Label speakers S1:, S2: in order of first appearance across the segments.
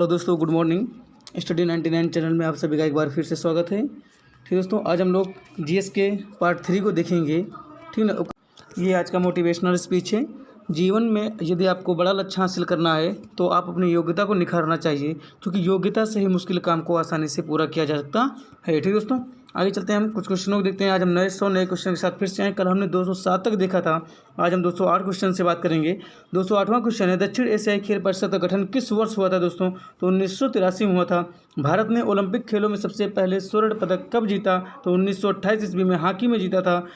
S1: Hello दोस्तों, good morning. Study 99 channel में आप सभी का एक बार फिर से स्वागत है। ठीक दोस्तों, आज हम लोग जीएस के पार्ट 3 को देखेंगे। ठीक ना। ये आज का मोटिवेशनल स्पीच है। जीवन में यदि आपको बड़ा लक्ष्य हासिल करना है तो आप अपनी योग्यता को निखारना चाहिए, क्योंकि योग्यता से ही मुश्किल काम को आसानी से पूरा किया जा सकता है। ठीक दोस्तों, आगे चलते हैं, हम कुछ क्वेश्चनों को देखते हैं। आज हम नए क्वेश्चन के साथ फिर से आए। कल हमने 207 तक देखा था, आज हम 208 क्वेश्चन से बात करेंगे। 208वां क्वेश्चन है, दक्षिण एशियाई खेल परिषद का गठन किस वर्ष हुआ था दोस्तों? तो 1983 में हुआ था। भारत ने ओलंपिक खेलों में सबसे पहले स्वर्ण पदक कब जीता? तो 1928 ईस्वी में हॉकी में जीता था।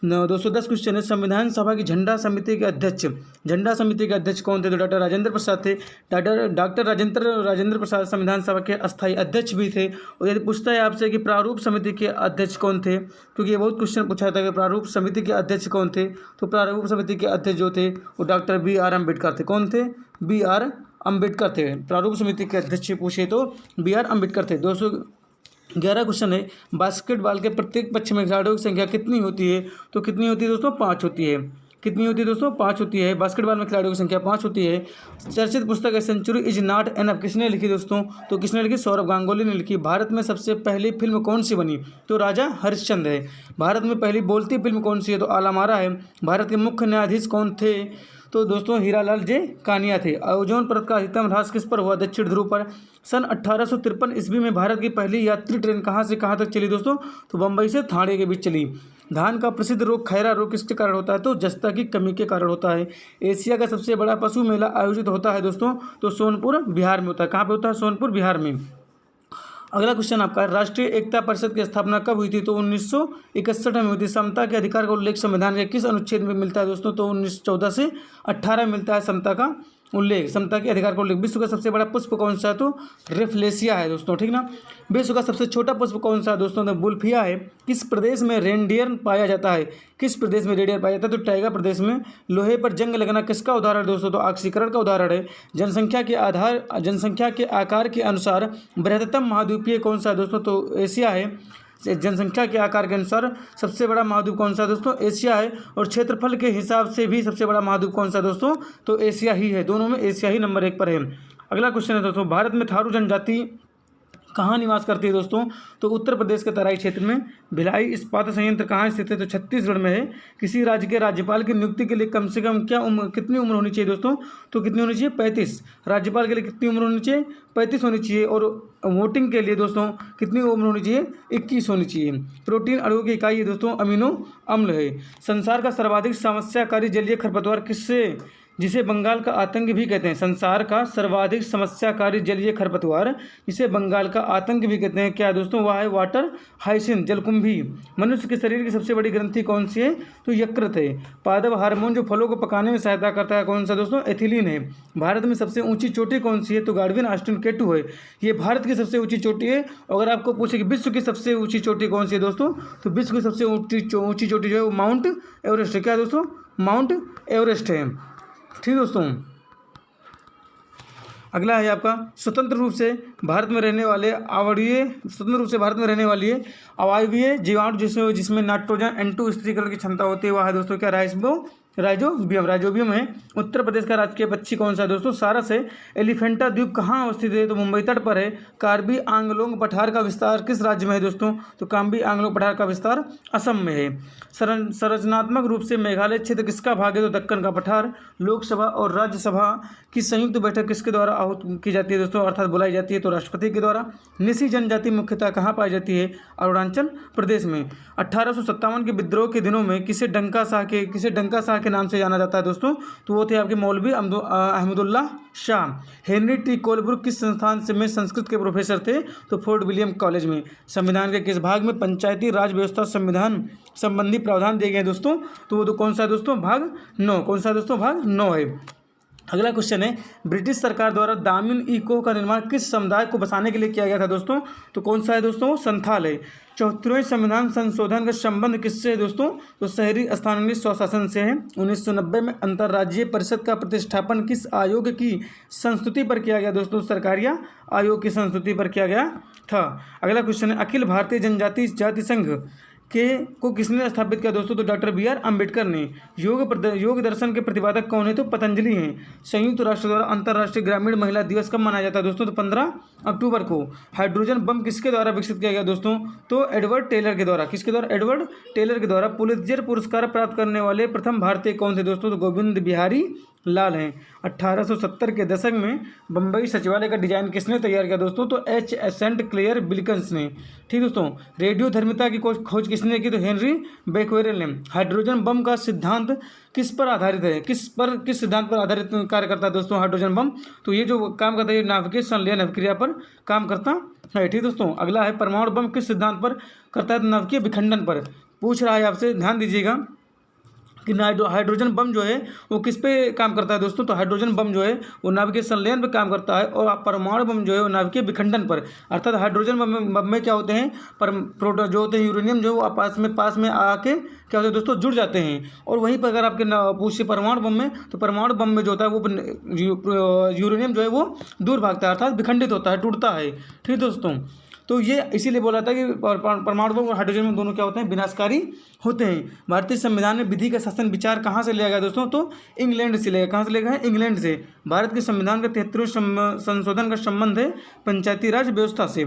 S1: 210 क्वेश्चन है, संविधान सभा की झंडा समिति के अध्यक्ष कौन थे? तो डॉक्टर राजेंद्र प्रसाद थे। डॉक्टर राजेंद्र प्रसाद संविधान सभा के अस्थायी अध्यक्ष भी थे। और यदि पूछता है आपसे कि प्रारूप समिति के अध्यक्ष कौन थे, क्योंकि ये बहुत क्वेश्चन पूछा था कि प्रारूप समिति के अध्यक्ष कौन थे, तो प्रारूप समिति के अध्यक्ष जो थे वो डॉक्टर BR अम्बेडकर थे। कौन थे? BR अम्बेडकर थे। प्रारूप समिति के अध्यक्ष पूछे तो BR अम्बेडकर थे। 211 क्वेश्चन है, बास्केटबॉल के प्रत्येक पक्ष में खिलाड़ियों की संख्या कितनी होती है? तो कितनी होती है दोस्तों? 5 होती है। कितनी होती है दोस्तों? 5 होती है। बास्केटबॉल में खिलाड़ियों की संख्या 5 होती है। चर्चित पुस्तक है सेंचुरी इज नॉट एनफ, किसने लिखी दोस्तों? तो किसने लिखी? सौरभ गांगुली ने लिखी। भारत में सबसे पहली फिल्म कौन सी बनी? तो राजा हरिश्चंद्र है। भारत में पहली बोलती फिल्म कौन सी है? तो आलामारा है। भारत के मुख्य न्यायाधीश कौन थे? तो दोस्तों हीरालाल जे कानिया थे। ओजोन परत का अधिकतम ह्रास किस पर हुआ? दक्षिण ध्रुव पर। सन 1853 ईस्वी में भारत की पहली यात्री ट्रेन कहाँ से कहाँ तक चली दोस्तों? तो बम्बई से ठाणे के बीच चली। धान का प्रसिद्ध रोग खैरा रोग किसके कारण होता है? तो जस्ता की कमी के कारण होता है। एशिया का सबसे बड़ा पशु मेला आयोजित होता है दोस्तों, तो सोनपुर बिहार में होता है। कहाँ पे होता है? सोनपुर बिहार में। अगला क्वेश्चन आपका, राष्ट्रीय एकता परिषद की स्थापना कब हुई थी? तो 1961 में हुई थी। समता के अधिकार का उल्लेख संविधान के किस अनुच्छेद में मिलता है दोस्तों? तो 1914 से 18 मिलता है समता का उल्लेख, समता के अधिकार का उल्लेख। विश्व का सबसे बड़ा पुष्प कौन सा है? तो रेफ्लेसिया है दोस्तों। ठीक ना। विश्व का सबसे छोटा पुष्प कौन सा है दोस्तों? तो बुल्फिया है। किस प्रदेश में रेनडियर पाया जाता है? किस प्रदेश में रेनडियर पाया जाता है? तो टाइगर प्रदेश में। लोहे पर जंग लगना किसका उदाहरण है दोस्तों? तो ऑक्सीकरण का उदाहरण है। जनसंख्या के आकार के अनुसार बृहत्तम महाद्वीपीय कौन सा है दोस्तों? तो एशिया है। जनसंख्या के आकार के अनुसार सबसे बड़ा महाद्वीप कौन सा है दोस्तों? एशिया है। और क्षेत्रफल के हिसाब से भी सबसे बड़ा महाद्वीप कौन सा है दोस्तों? तो एशिया ही है। दोनों में एशिया ही नंबर 1 पर है। अगला क्वेश्चन है दोस्तों, भारत में थारू जनजाति कहाँ निवास करती है दोस्तों? तो उत्तर प्रदेश के तराई क्षेत्र में। भिलाई इस्पात संयंत्र कहाँ स्थित है? तो छत्तीसगढ़ में है। किसी राज्य के राज्यपाल की नियुक्ति के लिए कम से कम कितनी उम्र होनी चाहिए दोस्तों? तो कितनी होनी चाहिए? 35। राज्यपाल के लिए कितनी उम्र होनी चाहिए? 35 होनी चाहिए। और वोटिंग के लिए दोस्तों कितनी उम्र होनी चाहिए? 21 होनी चाहिए। प्रोटीन अणुओं की इकाई है दोस्तों अमीनो अम्ल है। संसार का सर्वाधिक समस्याकारी जलीय खरपतवार किससे, जिसे बंगाल का आतंक भी कहते हैं? संसार का सर्वाधिक समस्याकारी जलीय खरपतवार जिसे बंगाल का आतंक भी कहते हैं, क्या है दोस्तों? वह है वाटर हाइसिंथ, जलकुंभी। मनुष्य के शरीर की सबसे बड़ी ग्रंथि कौन सी है? तो यकृत है। पादप हार्मोन जो फलों को पकाने में सहायता करता है, कौन सा दोस्तों? एथिलीन है। भारत में सबसे ऊंची चोटी कौन सी है? तो गार्डविन ऑस्टिन केटू है। ये भारत की सबसे ऊंची चोटी है। अगर आपको पूछे कि विश्व की सबसे ऊंची चोटी कौन सी है दोस्तों, तो विश्व की सबसे ऊंची चोटी जो है वो माउंट एवरेस्ट है। क्या दोस्तों? माउंट एवरेस्ट है। ठीक दोस्तों, अगला है आपका, स्वतंत्र रूप से भारत में रहने वाली है अवायवीय जीवाणु जिसमें नाइट्रोजन N2 स्थिरीकरण की क्षमता होती है, वह है दोस्तों क्या? राइजोबियम है। उत्तर प्रदेश का राजकीय पक्षी कौन सा है दोस्तों? सारस है। एलिफेंटा द्वीप कहाँ अवस्थित है? तो मुंबई तट पर है। कार्बी आंगलोंग पठार का विस्तार किस राज्य में है दोस्तों? तो कार्बी आंगलोंग पठार का विस्तार असम में है। संरचनात्मक रूप से मेघालय क्षेत्र किसका भाग है? तो दक्कन का पठार। लोकसभा और राज्यसभा की संयुक्त बैठक किसके द्वारा आहूत की जाती है दोस्तों, अर्थात बुलाई जाती है? तो राष्ट्रपति के द्वारा। निसी जनजाति मुख्यतः कहाँ पाई जाती है? अरुणाचल प्रदेश में। 1857 के विद्रोह के दिनों में किसे डंका शाह के नाम से जाना जाता है दोस्तों? तो वो थे आपके मौलवी Ahmadullah Shah. Henry T Colebrook किस संस्थान से में संस्कृत के प्रोफेसर थे? तो फोर्ट विलियम कॉलेज में। संविधान के किस भाग में पंचायती राज व्यवस्था संविधान संबंधी प्रावधान दिए गए दोस्तों? तो वो तो कौन सा है दोस्तों? भाग 9। कौन सा दोस्तों? भाग 9 है। अगला क्वेश्चन है, ब्रिटिश सरकार द्वारा दामिन इको का निर्माण किस समुदाय को बसाने के लिए किया गया था दोस्तों? तो कौन सा है दोस्तों? संथाल है। 74वें संविधान संशोधन का संबंध किससे है दोस्तों? तो शहरी स्थानीय स्वशासन से है। 1990 में अंतर्राज्यीय परिषद का प्रतिष्ठापन किस आयोग की संस्तुति पर किया गया दोस्तों? सरकारिया आयोग की संस्तुति पर किया गया था। अगला क्वेश्चन है, अखिल भारतीय जनजाति जाति संघ को किसने स्थापित किया दोस्तों? तो डॉक्टर BR अम्बेडकर ने। योग दर्शन के प्रतिपादक कौन है? तो पतंजलि हैं। संयुक्त राष्ट्र द्वारा अंतर्राष्ट्रीय ग्रामीण महिला दिवस कब मनाया जाता है दोस्तों? तो 15 अक्टूबर को। हाइड्रोजन बम किसके द्वारा विकसित किया गया दोस्तों? तो एडवर्ड टेलर के द्वारा। किसके द्वारा? एडवर्ड टेलर के द्वारा। पुलित्जर पुरस्कार प्राप्त करने वाले प्रथम भारतीय कौन थे दोस्तों? तो गोविंद बिहारी लाल हैं। 1870 के दशक में बम्बई सचिवालय का डिजाइन किसने तैयार किया दोस्तों? तो H. सेंट क्लेयर विल्किंस ने। ठीक दोस्तों, रेडियोधर्मिता की खोज किसने की? तो हेनरी बेक्वेरेल ने। हाइड्रोजन बम का सिद्धांत किस पर आधारित है? किस सिद्धांत पर आधारित कार्य करता है दोस्तों हाइड्रोजन बम? तो ये जो काम करता है नाभिकीय संलयन अभिक्रिया पर काम करता है। ठीक दोस्तों, अगला है परमाणु बम किस सिद्धांत पर करता है? नाभिकीय विखंडन पर पूछ रहा है आपसे, ध्यान दीजिएगा कि हाइड्रोजन बम जो है वो किस पे काम करता है दोस्तों? तो हाइड्रोजन बम जो है वो नाभिकीय संलयन पर काम करता है और परमाणु बम जो है वो नाभिकीय विखंडन पर। अर्थात हाइड्रोजन बम में क्या होते हैं? प्रोटॉन जो होते हैं, यूरेनियम जो है वो पास में आके क्या होता है दोस्तों? जुड़ जाते हैं। और वहीं पर अगर आपके पूछे परमाणु बम में, तो परमाणु बम में जो होता है वो यूरेनियम जो है वो दूर भागता है, अर्थात विखंडित होता है, टूटता है। ठीक दोस्तों, तो ये इसीलिए बोला था कि परमाणु बम और हाइड्रोजन बम दोनों क्या होते हैं? विनाशकारी होते हैं। भारतीय संविधान में विधि का शासन विचार कहाँ से लिया गया दोस्तों? तो इंग्लैंड से लिया। कहाँ से लिया गया? इंग्लैंड से। भारत के संविधान का 73वें संशोधन का संबंध है पंचायती राज व्यवस्था से।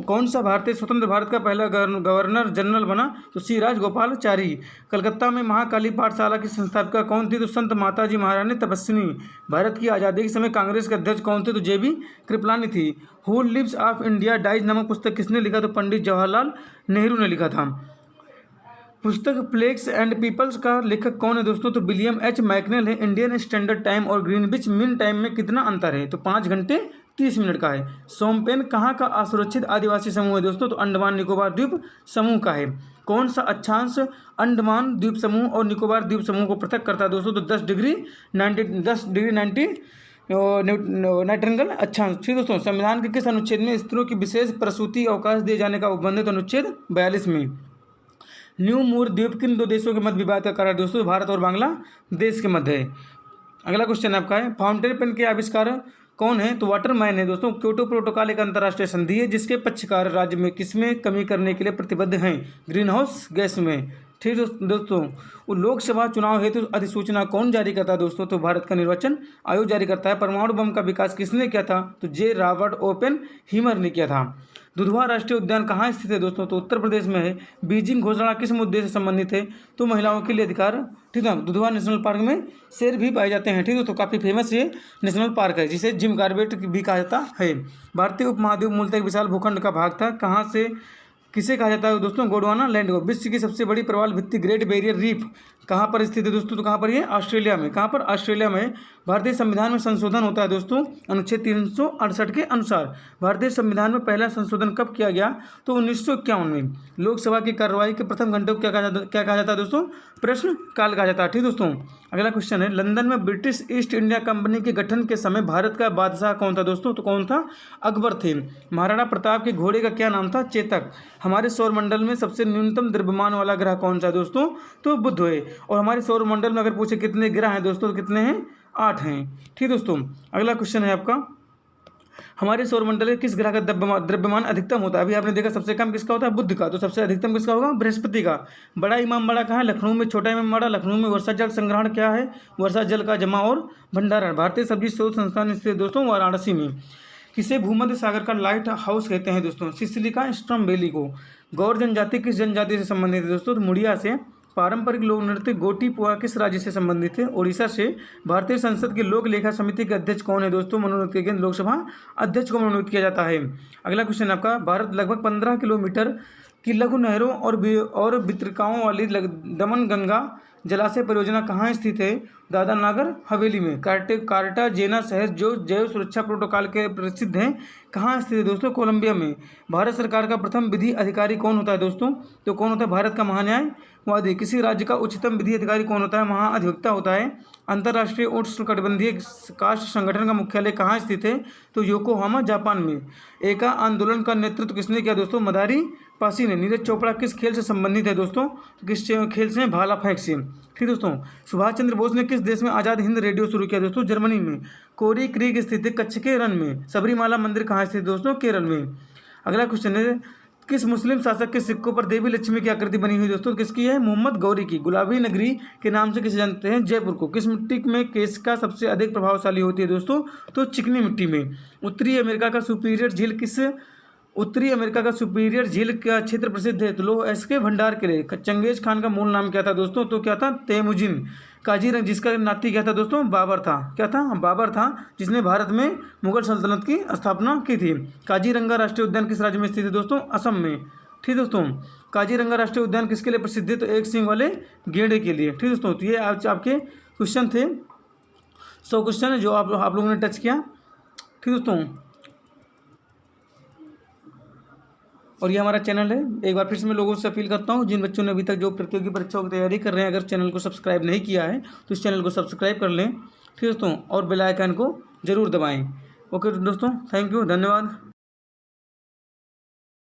S1: कौन सा भारतीय स्वतंत्र भारत का पहला गवर्नर जनरल बना? तो सी राजगोपालाचारी। कलकत्ता में महाकाली पाठशाला की संस्थापिका कौन थी? तो संत माताजी महारानी तपस्विनी। भारत की आज़ादी के समय कांग्रेस के अध्यक्ष कौन थे? तो JB कृपलानी थी। Who lives if India dies नामक पुस्तक किसने लिखा? तो पंडित जवाहरलाल नेहरू ने लिखा था। पुस्तक प्लेग्स एंड पीपल्स का लेखक कौन है दोस्तों? तो विलियम H. मैकनेल है। इंडियन स्टैंडर्ड टाइम और ग्रीनविच मीन टाइम में कितना अंतर है? तो 5 घंटे 30 मिनट का है। सोमपेन कहाँ का असुरक्षित आदिवासी समूह है दोस्तों? तो अंडमान निकोबार द्वीप समूह का है। कौन सा अक्षांश अंडमान द्वीप समूह और निकोबार द्वीप समूह को पृथक करता है दोस्तों? तो 10 डिग्री 90 नाइट्रेंगल अक्षांश। ठीक दोस्तों, संविधान के किस अनुच्छेद में स्त्रियों की विशेष प्रसूति अवकाश दिए जाने का उल्लंघन? तो अनुच्छेद 42 में। न्यू मूर द्वीप किन 2 देशों के मध्य विवाद का कारण दोस्तों? भारत और बांग्लादेश के मध्य है। अगला क्वेश्चन आपका है, फाउंटेन पेन के आविष्कारक कौन है? तो वाटरमैन है दोस्तों। क्योटो प्रोटोकॉल एक अंतर्राष्ट्रीय संधि है जिसके पक्षकार राज्य में किसमें कमी करने के लिए प्रतिबद्ध हैं? ग्रीन हाउस गैस में। ठीक दोस्तों, वो लोकसभा चुनाव हेतु अधिसूचना कौन जारी करता है दोस्तों? तो भारत का निर्वाचन आयोग जारी करता है। परमाणु बम का विकास किसने किया था? तो J. रॉबर्ट ओपेनहीमर ने किया था। दुधवा राष्ट्रीय उद्यान कहाँ स्थित है दोस्तों? तो उत्तर प्रदेश में है। बीजिंग घोषणा किस मुद्दे से संबंधित है? तो महिलाओं के लिए अधिकार। ठीक है, दुधवा नेशनल पार्क में शेर भी पाए जाते हैं। ठीक है, तो काफ़ी फेमस ये नेशनल पार्क है जिसे जिम कॉर्बेट भी कहा जाता है। भारतीय उपमहाद्वीप मूलतः एक विशाल भूखंड का भाग था। कहाँ से किसे कहा जाता है दोस्तों? गोंडवाना लैंड को। विश्व की सबसे बड़ी प्रवाल भित्ति ग्रेट बैरियर रीफ कहाँ पर स्थित है दोस्तों? तो कहाँ पर ये? ऑस्ट्रेलिया में। कहाँ पर? ऑस्ट्रेलिया में। भारतीय संविधान में संशोधन होता है दोस्तों अनुच्छेद 368 के अनुसार। भारतीय संविधान में पहला संशोधन कब किया गया? तो 1951 में। लोकसभा की कार्यवाही के प्रथम घंटे को क्या कहा जाता है दोस्तों? प्रश्न काल कहा जाता है। ठीक दोस्तों, अगला क्वेश्चन है, लंदन में ब्रिटिश ईस्ट इंडिया कंपनी के गठन के समय भारत का बादशाह कौन था दोस्तों? तो कौन था? अकबर थे। महाराणा प्रताप के घोड़े का क्या नाम था? चेतक। हमारे सौरमंडल में सबसे न्यूनतम द्रव्यमान वाला ग्रह कौन सा है दोस्तों? तो बुध है। और हमारे सौरमंडल में अगर पूछे कितने ग्रह हैं दोस्तों, तो कितने हैं? 8 हैं। ठीक दोस्तों, अगला क्वेश्चन है आपका, हमारे सौरमंडल में किस ग्रह का द्रव्यमान अधिकतम होता है? अभी आपने देखा सबसे कम किसका होता है? बुध का। तो सबसे अधिकतम किसका होगा? बृहस्पति का। बड़ा इमामबाड़ा कहाँ है? लखनऊ में। छोटा इमामबाड़ा लखनऊ में। वर्षा जल संग्रहण क्या है? वर्षा जल का जमा और भंडारण। भारतीय सब्जी शोध संस्थान स्थित दोस्तों वाराणसी में। किसे भूमध्य सागर का लाइट हाउस कहते हैं दोस्तों? सिसिली का स्ट्रॉम्बेली को। गौर जनजाति किस जनजाति से संबंधित है दोस्तों? तो मुड़िया से। पारंपरिक लोक नृत्य गोटी पुआ किस राज्य से संबंधित है? ओडिशा से। भारतीय संसद की लोक लेखा समिति के अध्यक्ष कौन है दोस्तों? मनोनीत किए गए लोकसभा अध्यक्ष को मनोनीत किया जाता है। अगला क्वेश्चन आपका, भारत लगभग 15 किलोमीटर की लघु नहरों और वितरिकाओं वाली दमन गंगा जलाशय परियोजना कहाँ स्थित है? दादरा नगर हवेली में। कार्टाजेना शहर जो जैव सुरक्षा प्रोटोकॉल के प्रसिद्ध हैं कहाँ स्थित है दोस्तों? कोलंबिया में। भारत सरकार का प्रथम विधि अधिकारी कौन होता है दोस्तों? तो कौन होता है? भारत का महान्यायवादी। किसी राज्य का उच्चतम विधि अधिकारी कौन होता है? महाधिवक्ता होता है। अंतर्राष्ट्रीय उष्णकटिबंधीय काष्ठ संगठन का मुख्यालय कहाँ स्थित है? तो योकोहामा जापान में। एका आंदोलन का नेतृत्व किसने किया दोस्तों? मदारी पासी ने। नीरज चोपड़ा किस खेल से संबंधित है दोस्तों? तो किस खेल से? भाला फेंक से। ठीक दोस्तों, सुभाष चंद्र बोस ने किस देश में आज़ाद हिंद रेडियो शुरू किया दोस्तों? जर्मनी में। कोरी क्रीक स्थित है कच्छ के रण में। सबरीमाला मंदिर कहाँ स्थित दोस्तों? केरल में। अगला क्वेश्चन है, किस मुस्लिम शासक के सिक्कों पर देवी लक्ष्मी की आकृति बनी हुई दोस्तों? किसकी है? मोहम्मद गौरी की। गुलाबी नगरी के नाम से किसे जानते हैं? जयपुर को। किस मिट्टी में केसिका सबसे अधिक प्रभावशाली होती है दोस्तों? तो चिकनी मिट्टी में। उत्तरी अमेरिका का सुपीरियर झील का क्षेत्र प्रसिद्ध है? तो लोह अयस्क के भंडार के लिए। चंगेज खान का मूल नाम क्या था दोस्तों? तो क्या था? तेमुजिन। काजीरंगा, जिसका नाती क्या था दोस्तों? बाबर था। क्या था? बाबर था, जिसने भारत में मुगल सल्तनत की स्थापना की थी। काजीरंगा राष्ट्रीय उद्यान किस राज्य में स्थित है दोस्तों? असम में। ठीक दोस्तों, काजीरंगा राष्ट्रीय उद्यान किसके लिए प्रसिद्ध है? तो एक सींग वाले गेंडे के लिए। ठीक दोस्तों, तो ये आज आपके क्वेश्चन थे, 100 क्वेश्चन जो आप लोगों ने टच किया। ठीक दोस्तों, और ये हमारा चैनल है। एक बार फिर से मैं लोगों से अपील करता हूँ, जिन बच्चों ने अभी तक जो प्रतियोगी परीक्षाओं की तैयारी कर रहे हैं, अगर चैनल को सब्सक्राइब नहीं किया है तो इस चैनल को सब्सक्राइब कर लें। ठीक दोस्तों, और बेल आइकन को जरूर दबाएं। ओके दोस्तों, थैंक यू, धन्यवाद।